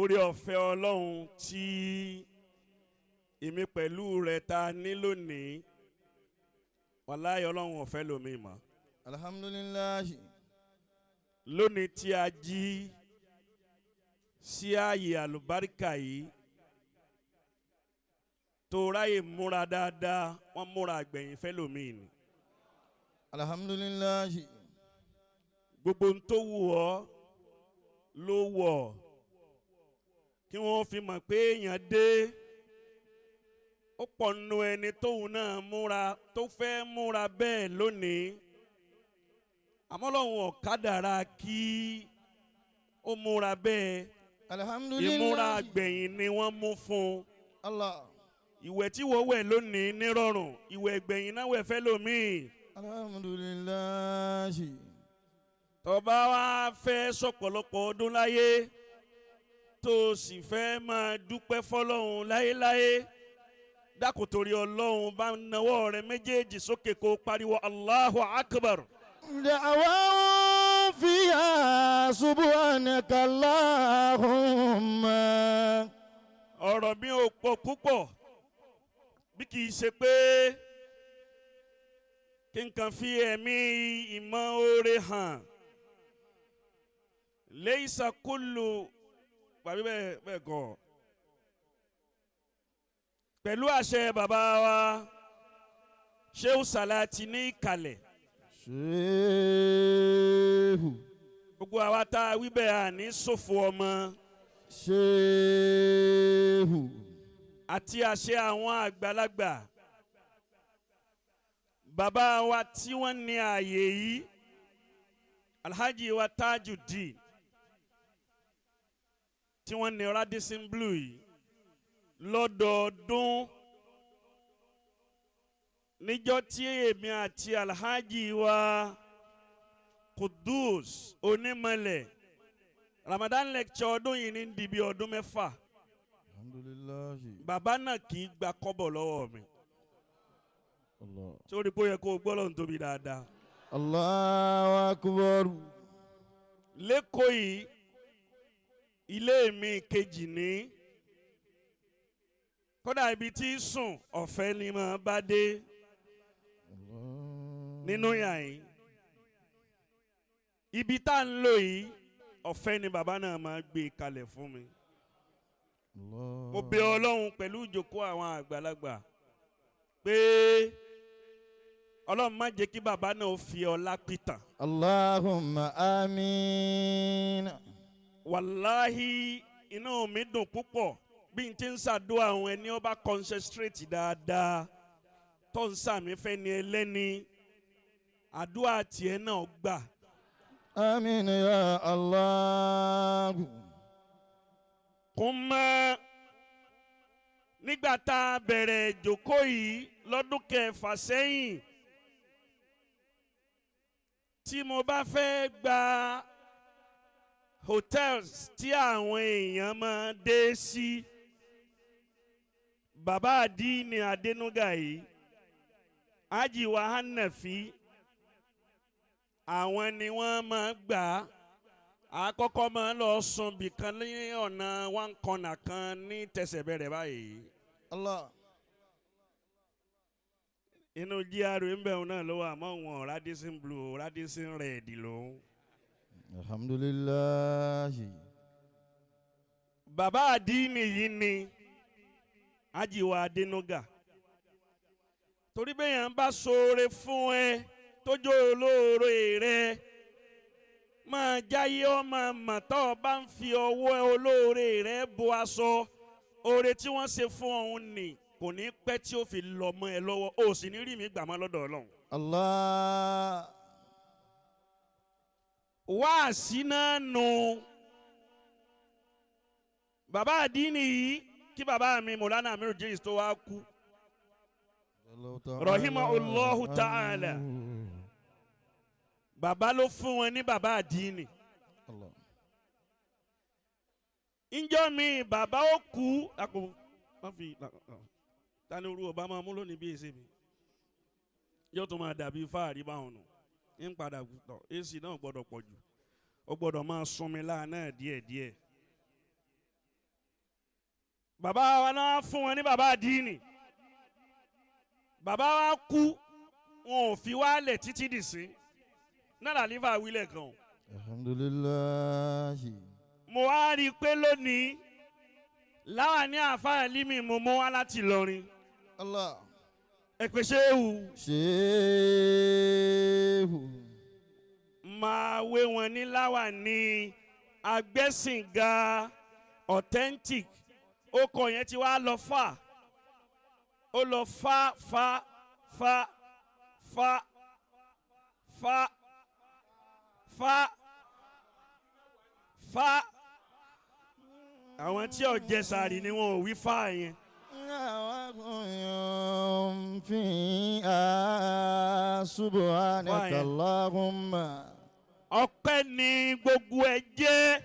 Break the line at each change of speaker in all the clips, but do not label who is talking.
oore ọ̀fẹ́ Ọlọ́run tí èmi pẹ̀lú rẹ̀ ta ní lónìí wàláhì Ọlọ́run ò fẹ́ lómi mọ́.
Alhamdulillahi.
Lónìí tí a jí sí ààyè àlùbáríkà yìí tó ráyè múra dáadáa wọ́n múra àgbẹ̀yìn fẹ́ lómi ni.
Alhamdulillahi.
Gbogbo ń tó wù ọ́ ló wọ̀ kí wọ́n fi mọ̀ pé èèyàn dé. Ó pọ̀ nínú ẹni tóun náà múra tó fẹ́ múra bẹ́ẹ̀ lónìí. Àmọ́ Ọlọ́run ò kádàrá kí ó múra bẹ́ẹ̀.
Alhamdulillahi.
Ìmúra àgbẹ̀yìn ni wọ́n mú fún.
Allah.
Ìwẹ̀ tí wọ́n wẹ̀ lónìí nírọ̀rùn ìwẹ̀ ìgbẹ̀yìn náà wẹ̀ fẹ́ lómii.
Alhamdulillahi.
Tó bá wá fẹ́ sọ̀pọ̀lọpọ̀ ọdún láyé tó sì fẹ́ máa dúpẹ́ fọ́lọ́run láyéláyé dákun torí Ọlọ́run bá nawọ́ rẹ̀ méjèèjì sókè kó pariwo Allahu Akbar.
دعوا فيها سبحانك اللهم.
Ọ̀rọ̀ mi ò pọ̀ púpọ̀ bí kì í ṣe pé kí n kàn fi ẹ̀mí ìmọ̀ oore hàn. Leisa kullu pàbí bẹ́ẹ̀ kọ́. Pẹ̀lú àṣẹ bàbá wa Sheikh Solaty ní ìkàlẹ̀.
Sheikh.
Gbogbo àwa tá a wí bẹ́ẹ̀ àní ṣòfò ọmọ.
Sheikh.
Àti àṣẹ àwọn àgbàlagbà. Bàbá wa tí wọ́n ní ààyè yìí Alhaji wa Tajuddin tí wọ́n ní Radisson Blue yìí lọ́dọọdún níjọ́ tí èmi àti Alhaji wa Kudus Onímọ̀lẹ̀ Ramadan lecture ọdún yìí ní di bí ọdún mẹ́fà.
Alhamdulillahi.
Bàbá náà kì í gba kọ́bọ̀ lọ́wọ́ mi.
Allah.
Sórí pé ó yẹ kó o gbọ́ lọ́n tóbi dáadáa.
Allahu Akbar.
Lẹ́kọ̀ọ́ yìí ilé mi kejì ní. Kódà ibi tí sùn ọ̀fẹ́ ni mo bá dé nínú yàrá yìí. Ibi tá ń lò yìí ọ̀fẹ́ ni bàbá náà máa gbé kalẹ̀ fún mi. Mo bẹ̀ Ọlọ́run pẹ̀lú ìjókòó àwọn àgbàlagbà pé Ọlọ́run má jẹ́ kí bàbá náà fi ọlá pìtàn.
Allahumma amin.
Wàláhì inú mi dùn púpọ̀ bí n ti ń ṣàdúrà àwọn ẹni ó bá concentrate dáadáa tó ń sàmì fẹ́ ni ẹlẹ́ni àdúrà tiẹ̀ náà gbà.
Amin ya Allah.
Kún mọ́ nígbà tá a bẹ̀rẹ̀ ìjókòó yìí lọ́dún kẹfà sẹ́yìn tí mo bá fẹ́ gba hotels tí àwọn èèyàn máa dé sí bàbá àdínì Adénúgà yìí Haji wa Hanafi àwọn ni wọ́n máa gbà àkọ́kọ́ máa lọ sùn bìkan ní ọ̀nà one corner kan ní tẹ̀sẹ̀ bẹ̀rẹ̀ báyìí.
Allah.
Inú GRA ń bẹ̀rù náà ló wà mọ́ wọn Radisson Blue Radisson Red ló.
Alhamdulillahi.
Bàbá àdínì yìí ni Haji wa Adénúgà. Torí bẹ́ẹ̀ yẹn bá ṣoore fún ẹ tójó olóore rẹ máa jáyé ọmọ màtọ́ bá ń fi ọwọ́ olóore rẹ bo aṣọ oore tí wọ́n ṣe fún ọ̀hún ni kò ní pẹ́ tí ó fi lọ mọ́ ẹ lọ́wọ́ ó sì ní rí mi gbà mọ́ lọ́dọ̀ Ọlọ́run.
Allah.
Wáàsí náà nù. Bàbá àdínì yìí kí bàbá mi Mọ̀lánà Amiru Idris tó wá kú. Rahimahullahu ta'ala. Bàbá ló fún wọn ní bàbá àdínì.
Allah.
Ǹjọ́ mi bàbá ó kú. Tani orú ọba máa mú lónìí bí èsè mi. Yóò tún máa dàbí fáàrí báwọn nù. Ń padà tọ̀ èsì náà gbọ́dọ̀ pọ̀ jù. Ó gbọ́dọ̀ máa sunmi láà náà díẹ̀díẹ̀. bàbá wa náà fún wọn ní bàbá àdínì bàbá wa kú wọn ò fi wálẹ̀ títí dì sí náà làlífà wílẹ̀ kan.
alhamdulillahi.
mo wá rí i pé lónìí láwa ní àfáà límì mo mú wá láti Ìlọrin.
Allah.
ẹ pé Ṣéhù.
Sheikh.
máa wé wọn ní láwa ní agbẹ́sìnga authentic ó kọ yẹn ti wá lọ fà ó lọ fa fa fa fa fa fa fa àwọn tí ò jẹ sààrì ni wọn ò wí fa yẹn.
Subhanaka Allahumma.
ọpẹ́ ni gbogbo ẹ jẹ́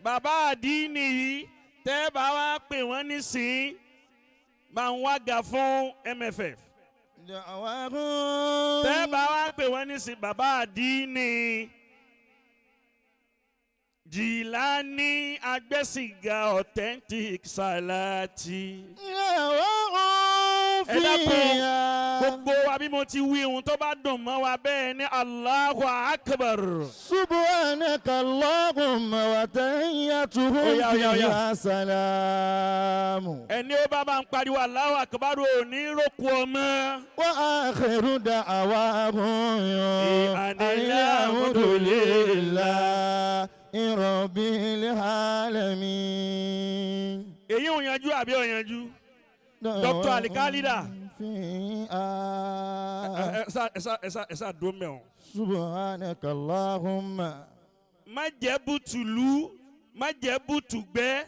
bàbá àdínì yìí tẹ́ bá wá pè wọ́n nísìn bá ń wága fún MFF tẹ́ bá wá pè wọ́n nísìn bàbá àdínì Jìlání agbẹ́sìnga authentic Solaty. ẹ dákun gbogbo wa bí mo ti wí ohun tó bá dùn mọ́ wa bẹ́ẹ̀ ni Allahu Akbar.
Subhanaka Allahumma wa tahiyyatuhum fiha salamu.
ẹni ó bá máa ń pariwo Allahu Akbar ò ní rókù ọmọ.
Wa akhiru da'wahum alhamdulillahi rabbil alamin.
èyí ò yanjú àbí ò yanjú. Dr. Alikalida. Esa dùn mẹ́wọ̀n.
Subhanaka Allahumma.
má jẹ́ bùtùlù má jẹ́ bùtùgbẹ́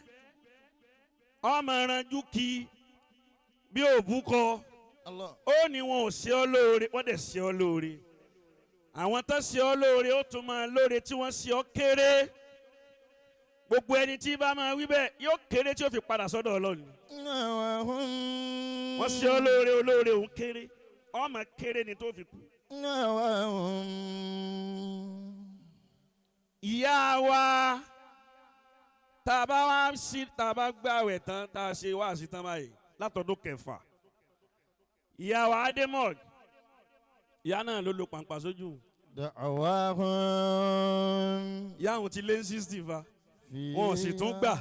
ọmọ ìrànjú kí bí òbúkọ ó ní wọn ò ṣe ọ́ lóore wọ́n dẹ̀ ṣe ọ́ lóore àwọn tó ṣe ọ́ lóore ó tún máa lóore tí wọ́n ṣe ọ́ kéré gbogbo ẹni tí bá máa wí bẹ́ẹ̀ yóò kéré tí ó fi padà sọ́dọ̀ Ọlọ́run wọ́n ṣe ọ́ lóore olóore òun kéré ọmọ kéré ni tó fi kú. ìyá wa tá a bá wá sí tá a bá gbààwẹ̀ tán tá a ṣe wá sí tán báyìí látọdún kẹfà ìyá wa Adémọ́g ìyá náà ló lo pàǹpà sójú. ìyá àwọn ti lé ní 60 fa wọn ò sì tún gbà.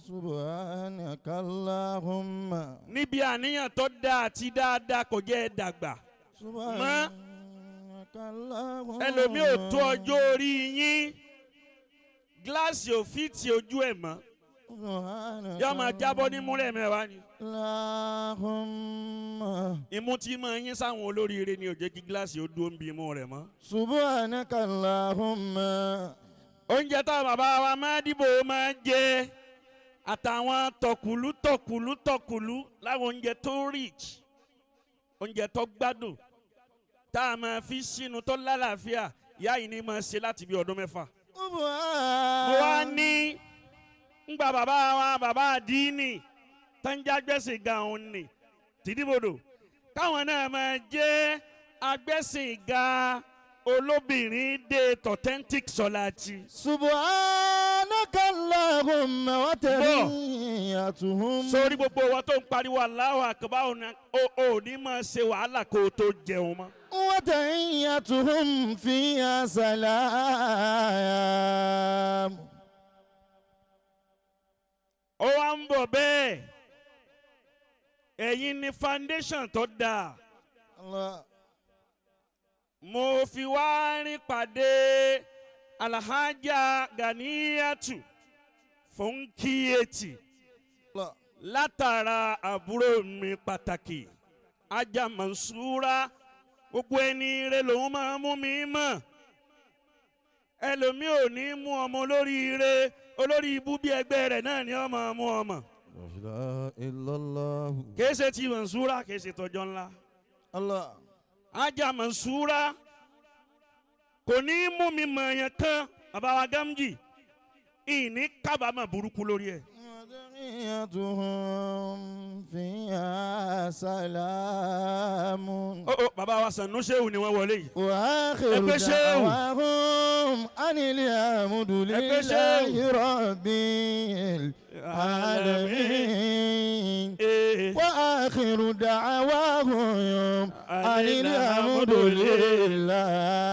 Subhanaka Allahumma.
níbi àníyàn tó dáa àti dáadáa kò jẹ́ dàgbà mọ́ ẹlòmíì ò tó ọjọ́ orí yín gíláàsì ò fi ti ojú ẹ̀ mọ́ yóò máa jábọ́ ní múlẹ̀ mẹ́wàá ni. imú tí máa yín sáwọn olóríire ni ò jẹ́ kí gíláàsì ó dúró ń bi imú rẹ̀ mọ́.
Subhanaka Allahumma.
oúnjẹ táwọn bàbá wa máa dìbò máa jẹ àtàwọn tọkùlú láwọn oúnjẹ tó rich oúnjẹ tó gbádùn tá a máa fi sínú tó lálàáfíà ìyá yìí ni máa ṣe láti bí ọdún 6. mo wá ní ngbà bàbá àdínì tánjágbẹ́sìn ga òun ni tìdíbodò káwọn náà máa jẹ́ agbẹ́sìn ga olóbìnrin dé authentic Solaty.
Subhanaka Allahumma wa tahiyyatuhum.
sórí gbogbo wọn tó ń pariwo Allahu Akbar ò ní máa ṣe wàhálà kó o tó jẹun mọ́.
Wa tahiyyatuhum fiha salam.
ó wá ń bọ̀ bẹ́ẹ̀ ẹ̀yin ni foundation tó dáa.
Allah.
mo fi wá rin pàdé Alhaja Ganiyatu Funkiyeti látara àbúrò mi pàtàkì Ajá Mansura gbogbo ẹni rẹ lòun máa mú mi mọ̀ ẹlòmíì ò ní mú ọmọ olóríire olórí ibú bí ẹgbẹ́ rẹ̀ náà ni ọmọ mú ọmọ.
La illallah.
kìí ṣe ti Mansura kìí ṣe tọjọ́ ńlá.
Allah.
Ajá Mansura kò ní mú mi mọ̀ ẹ̀yàn kan bàbá wa Gamji ìní kábàámọ̀ burúkú lórí ẹ̀. bàbá wa Sanusewu ni wọ́n wọlé yìí.
Ẹgbẹ́ Sheikh. Anil hamdulillahi rabbil alamin. alhamdulillah.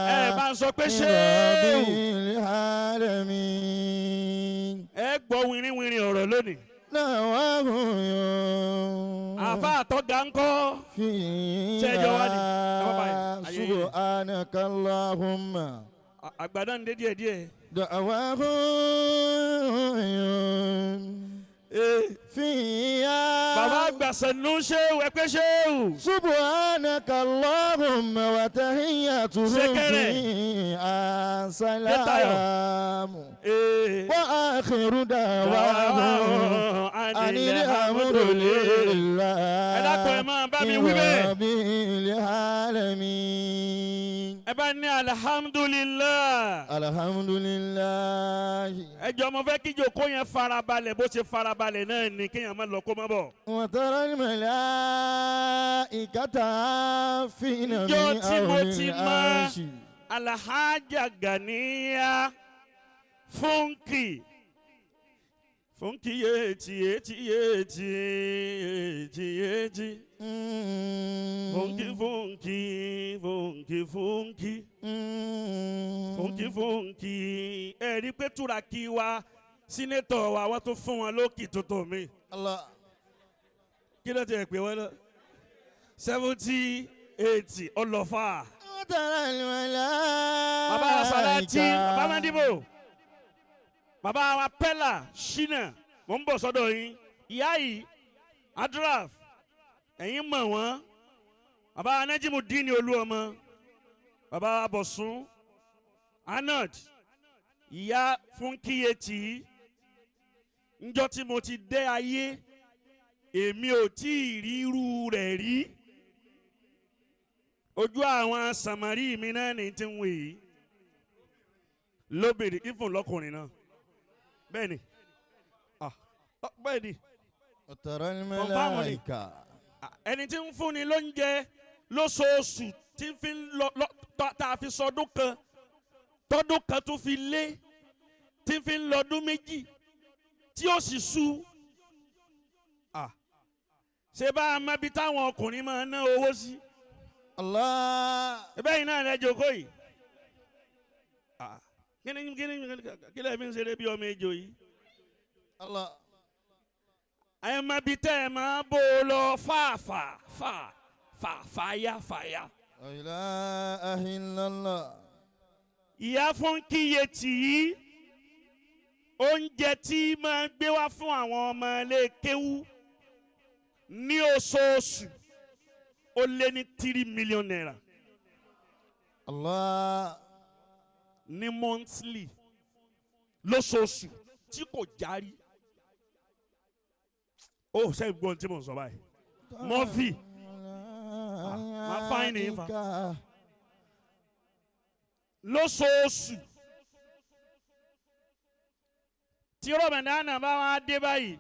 ẹ bá ń sọ pé ṣé
rabbil alamin.
ẹ gbọ́ wìrìwìrì ọ̀rọ̀ lónìí. àfa àtọ́gà ń kọ́. ṣẹ́jọ́ wá ní.
subhanaka allahumma.
àgbàdo ń dé díẹ̀díẹ̀.
da'wahum fiha.
bàbá àgbà sẹ̀nù ṣéwù ẹ pé ṣéwù.
subhanaka allahumma wa tahiyyatuhum fiha salamu. wa akhiru da'wahum anil hamdulillah.
ẹ dákun ẹ máa bá mi wí bẹ́ẹ̀.
rabbil alamin.
ẹ bá ní alhamdulillah.
alhamdulillah.
ẹ jọ mo fẹ́ kí jòkó yẹn farabalẹ̀ bó ṣe farabalẹ̀ náà ni kéèyàn má lọ kó má bọ̀.
wa tara al-malaikata hafina min
Ìjọ tí mo ti
hawlil
mọ
arshi.
Alhaja Ganiya Funky yeti yeti yeti yeti yeti. Funky ẹ rí pé túraki wa sínétọ̀ wa wọ́n tún fún wọn lókì tuntun mi.
Allah.
Kí ló ti ẹ̀ pé wọ́n lọ 70 80 ọlọ́fà. Bàbá Solaty bàbá Madibo bàbá wa Pella Shina mò ń bọ̀ sọ́dọ̀ yín ìyá yìí Adraf ẹ̀yin mọ̀ wọ́n bàbá Najimudeen Olúọmọ bàbá Bọ̀sún Arnold ìyá Funky yeti njọ́ tí mo ti dé ayé èmi ò tí ì rí irú rẹ̀ rí ojú àwọn Samari mi náà ní ti ń wè yìí lóbìnrin ìfún lọ́kùnrin náà bẹ́ẹ̀ ni bẹ́ẹ̀ ni
Tara al-malaika.
ẹni tí ń fúnni lóúnjẹ lóṣooṣù tí ń fi lọ tá a fi sọdún kan tọdún kan tó fi lé tí ń fi lọ́dún méjì tí ó sì sú ṣé bá a mọ ibi táwọn ọkùnrin máa ná owó sí.
Allah.
ẹbẹ́ yìí náà lẹ jókòó yìí. kí lè fi ń ṣeré bí ọmọ ejò yìí.
Allah.
ẹ mọ ibi tẹ́ ẹ máa bó o lọ fàyà.
La ilaha illallah.
ìyá Funky yeti yìí oúnjẹ tí máa gbé wá fún àwọn ọmọ ilé kéwú ní oṣooṣù ó lé ní 3 million naira.
Allah.
ní monthly lóṣooṣù tí kò járí. ó ṣe gbọ́n tí mo ń sọ báyìí. mọ́fì máa fáìn ní ifá. lóṣooṣù tí Ramadan bá wá dé báyìí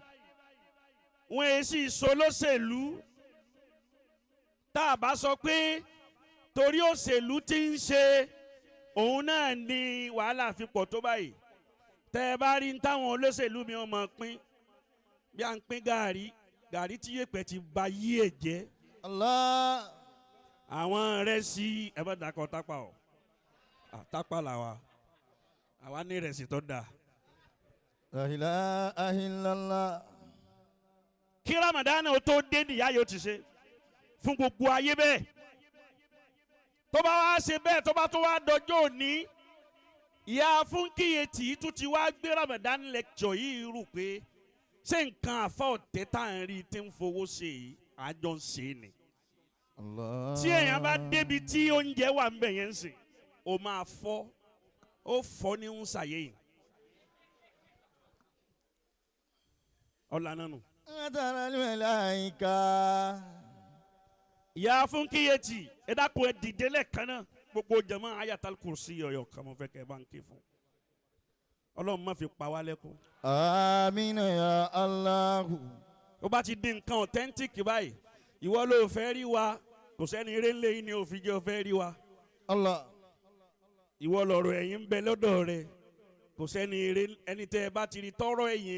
wọ́n èé sì solóṣèlú tá a bá sọ pé torí òṣèlú tí ń ṣe òun náà ni wàhálà fi pọ̀ tó báyìí tẹ́ ẹ bá rí táwọn olóṣèlú mi ọmọ pín bí à ń pín gàrí tí yèpẹ̀ ti ba yí ẹ̀ jẹ́.
Allah.
àwọn ìrẹsì ẹ bá dàkọ̀ tápà ọ̀ tápà làwa àwa ní ìrẹsì tó dáa.
La ilaha illallah.
kí Ramadan ó tó dé nìyá yóò ti ṣe fún gbogbo ayé bẹ́ẹ̀ tó bá wá ṣe bẹ́ẹ̀ tó bá tó wá dọjọ́ òní ìyá Funky yeti tún ti wá gbé Ramadan lecture yìí rò pé ṣé nǹkan àfa ọ̀tẹ̀ tá à ń rí tí ń fowó ṣe yìí àjọ ń ṣe ni.
Allah.
tí èèyàn bá débi tí oúnjẹ wà ń bẹ̀ yẹn ń sìn ó máa fọ́ ó fọ́ ní ń ṣàyè yìí. ọ̀là náà nù.
Tara al-malaika.
ìyá Funky yeti ẹ dákun ẹ dìde lẹ́ẹ̀kan náà gbogbo jama ayatal kursi yọ̀yọ̀ kàmú fẹ́ kẹ́ ẹ bá ń ké fún ọlọ́run má fi pa wá lẹ́kún.
Amina ya Allahu.
ó bá ti di nǹkan authentic báyìí ìwọ ló fẹ́ rí wa kò sẹ́ni eré ńlẹ̀ yìí ni òfin jẹ́ fẹ́ rí wa.
Allah.
ìwọ lọ̀rọ̀ ẹ̀yìn ń bẹ lọ́dọ̀ rẹ kò sẹ́ni eré ẹni tẹ́ ẹ bá ti rí tọ́rọ̀ ẹ̀yìn